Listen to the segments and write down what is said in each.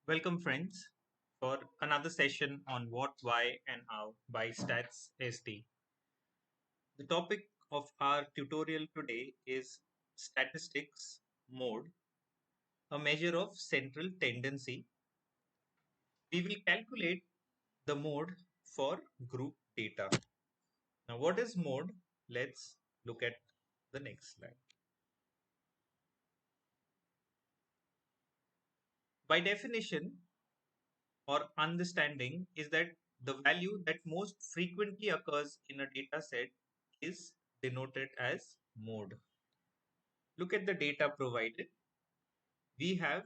Welcome, friends, for another session on what, why, and how by Stats ST. The topic of our tutorial today is statistics mode, a measure of central tendency. We will calculate the mode for group data. Now, what is mode? Let's look at the next slide. By definition, or understanding is that the value that most frequently occurs in a data set is denoted as mode. Look at the data provided. We have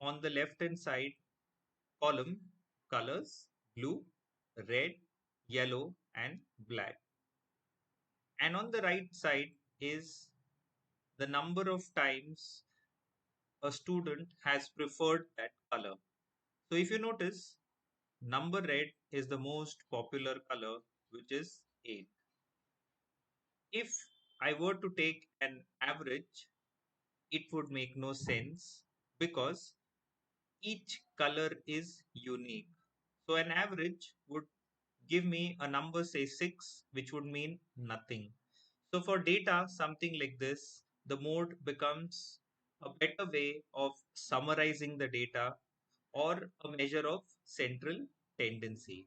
on the left hand side column colors blue, red, yellow, and black. And on the right side is the number of times a student has preferred that color. So if you notice, number red is the most popular color, which is 8. If I were to take an average, it would make no sense because each color is unique. So an average would give me a number, say 6, which would mean nothing. So for data, something like this, the mode becomes a better way of summarizing the data or a measure of central tendency.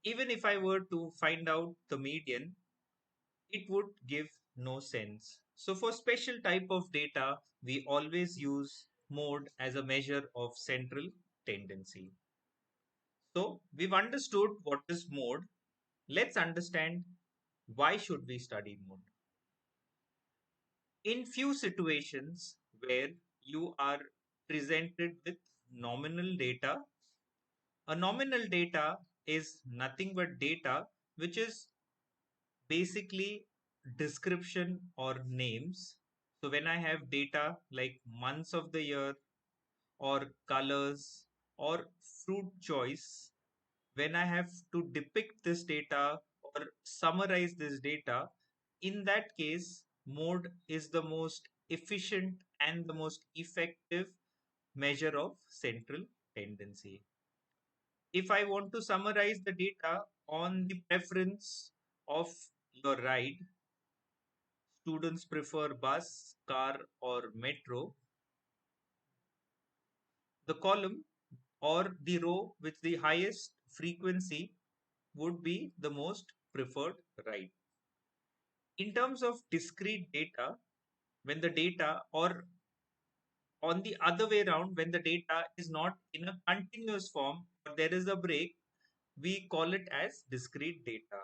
Even if I were to find out the median, it would give no sense. So for special type of data, we always use mode as a measure of central tendency. So we've understood what is mode. Let's understand why should we study mode. In few situations where you are presented with nominal data, a nominal data is nothing but data which is basically description or names. So when I have data like months of the year or colors or fruit choice, when I have to depict this data or summarize this data, in that case, mode is the most efficient and the most effective measure of central tendency. If I want to summarize the data on the preference of your ride, students prefer bus, car, or metro, the column or the row with the highest frequency would be the most preferred ride. In terms of discrete data, when the data, or on the other way around, when the data is not in a continuous form or there is a break, we call it as discrete data.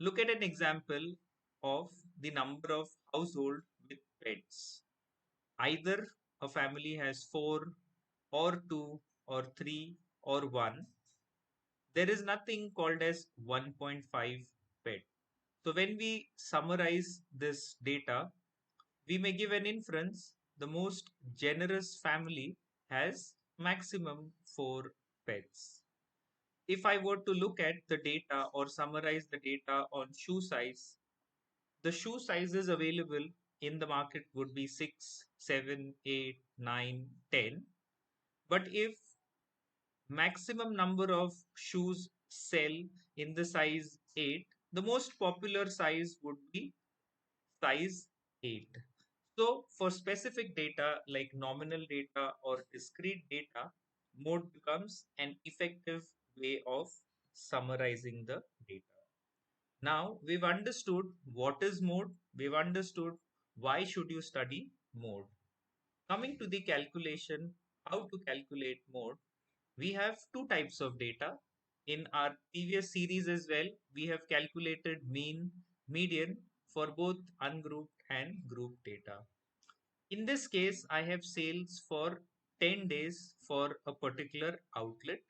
Look at an example of the number of household with pets. Either a family has 4 or 2 or 3 or 1. There is nothing called as 1.5 pet. So when we summarize this data, we may give an inference the most generous family has maximum 4 pets. If I were to look at the data or summarize the data on shoe size, the shoe sizes available in the market would be 6, 7, 8, 9, 10. But if maximum number of shoes sell in the size 8, the most popular size would be size 8. So for specific data like nominal data or discrete data, mode becomes an effective way of summarizing the data. Now we've understood what is mode, we've understood why should you study mode. Coming to the calculation, how to calculate mode, we have two types of data. In our previous series as well, we have calculated mean, median for both ungrouped and grouped data. In this case, I have sales for 10 days for a particular outlet.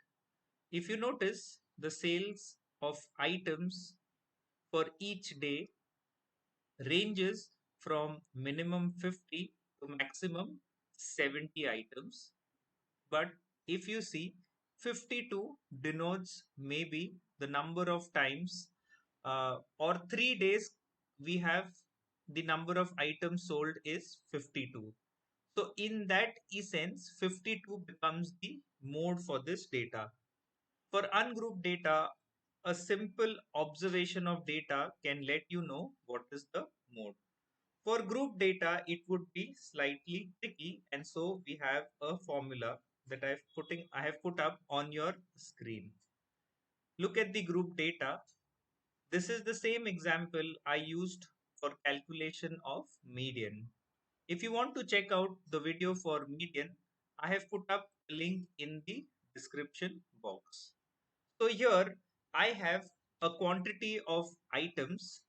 If you notice, the sales of items for each day ranges from minimum 50 to maximum 70 items. But if you see, 52 denotes maybe the number of times or 3 days we have the number of items sold is 52. So in that essence, 52 becomes the mode for this data. For ungrouped data, a simple observation of data can let you know what is the mode. For group data, it would be slightly tricky, and so we have a formula that I have put up on your screen. Look at the group data. This is the same example I used for calculation of median. If you want to check out the video for median, I have put up a link in the description box. So here I have a quantity of items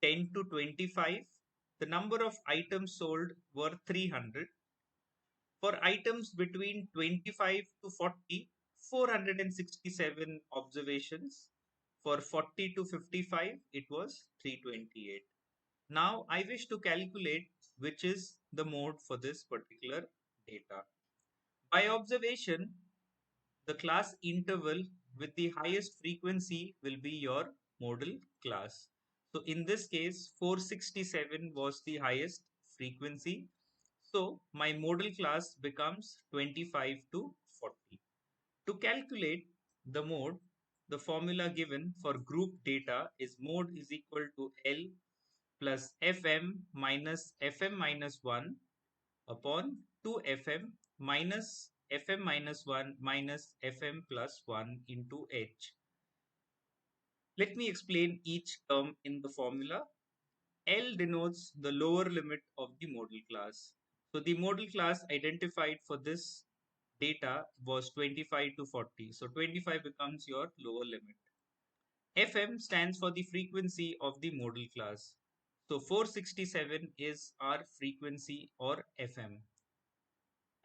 10 to 25. The number of items sold were 300. For items between 25 to 40, 467 observations. For 40 to 55, it was 328. Now I wish to calculate which is the mode for this particular data. By observation, the class interval with the highest frequency will be your modal class. So in this case, 467 was the highest frequency. So my modal class becomes 25 to 40. To calculate the mode, the formula given for group data is mode is equal to L plus Fm minus 1 upon 2Fm minus Fm minus 1 minus Fm plus 1 into H. Let me explain each term in the formula. L denotes the lower limit of the modal class. So the modal class identified for this data was 25 to 40. So 25 becomes your lower limit. Fm stands for the frequency of the modal class. So 467 is our frequency or Fm.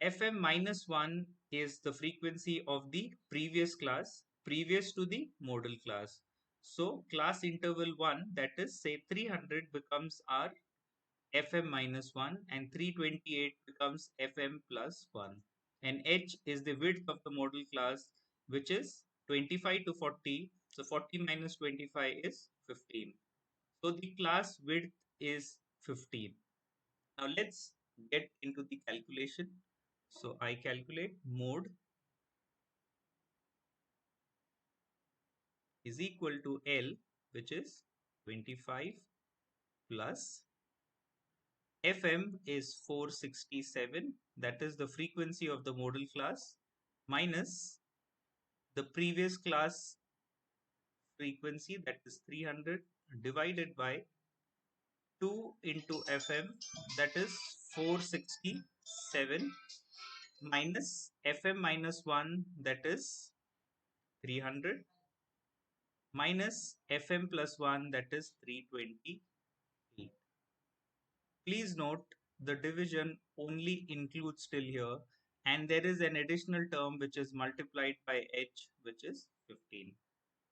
Fm minus 1 is the frequency of the previous class, previous to the modal class. So class interval 1, that is say 300, becomes our Fm minus 1 and 328 becomes Fm plus 1. And H is the width of the modal class, which is 25 to 40. So 40 minus 25 is 15. So the class width is 15. Now let's get into the calculation. So I calculate mode is equal to L, which is 25 plus Fm is 467, that is the frequency of the modal class, minus the previous class frequency, that is 300, divided by 2 into Fm, that is 467, minus Fm minus 1, that is 300, minus Fm plus 1, that is 328. Please note the division only includes till here, and there is an additional term which is multiplied by h, which is 15.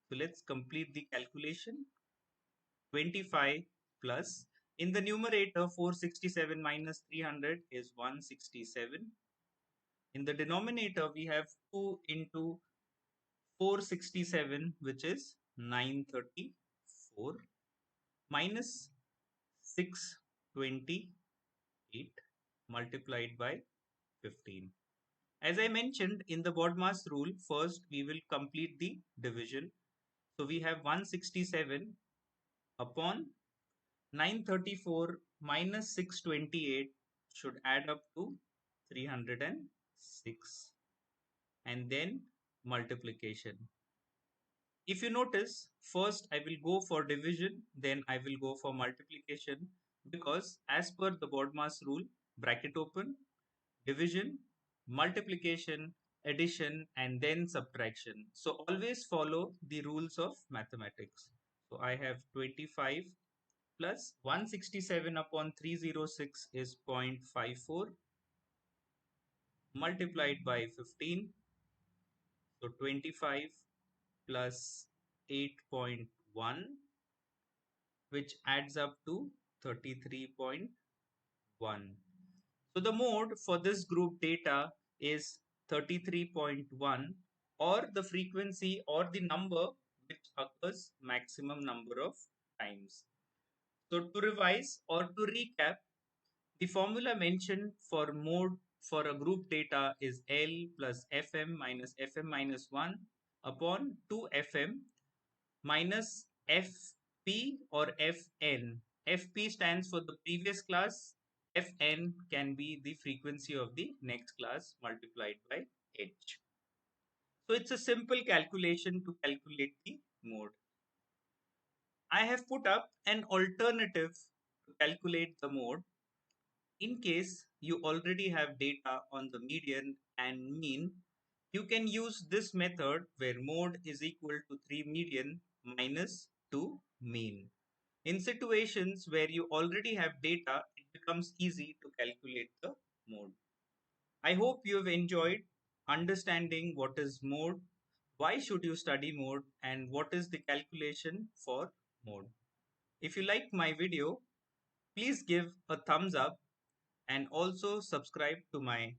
So let's complete the calculation. 25 plus, in the numerator, 467 minus 300 is 167. In the denominator, we have 2 into 467, which is 934, minus 628 multiplied by 15. As I mentioned in the BODMAS rule, first we will complete the division. So we have 167 upon 934 minus 628 should add up to 306, and then multiplication. If you notice, first I will go for division, then I will go for multiplication, because as per the BODMAS rule, bracket open, division, multiplication, addition, and then subtraction. So always follow the rules of mathematics. So I have 25 plus 167 upon 306 is 0.54 multiplied by 15. So 25 plus 8.1, which adds up to 33.1. So the mode for this group data is 33.1, or the frequency or the number which occurs maximum number of times. So to revise or to recap, The formula mentioned for mode for a group data is L plus Fm minus 1 upon 2Fm minus Fp or Fn. Fp stands for the previous class. Fn can be the frequency of the next class multiplied by h. So it's a simple calculation to calculate the mode. I have put up an alternative to calculate the mode. In case you already have data on the median and mean, you can use this method where mode is equal to 3 median minus 2 mean. In situations where you already have data, it becomes easy to calculate the mode. I hope you have enjoyed understanding what is mode, why should you study mode, and what is the calculation for mode. If you liked my video, please give a thumbs up and also subscribe to my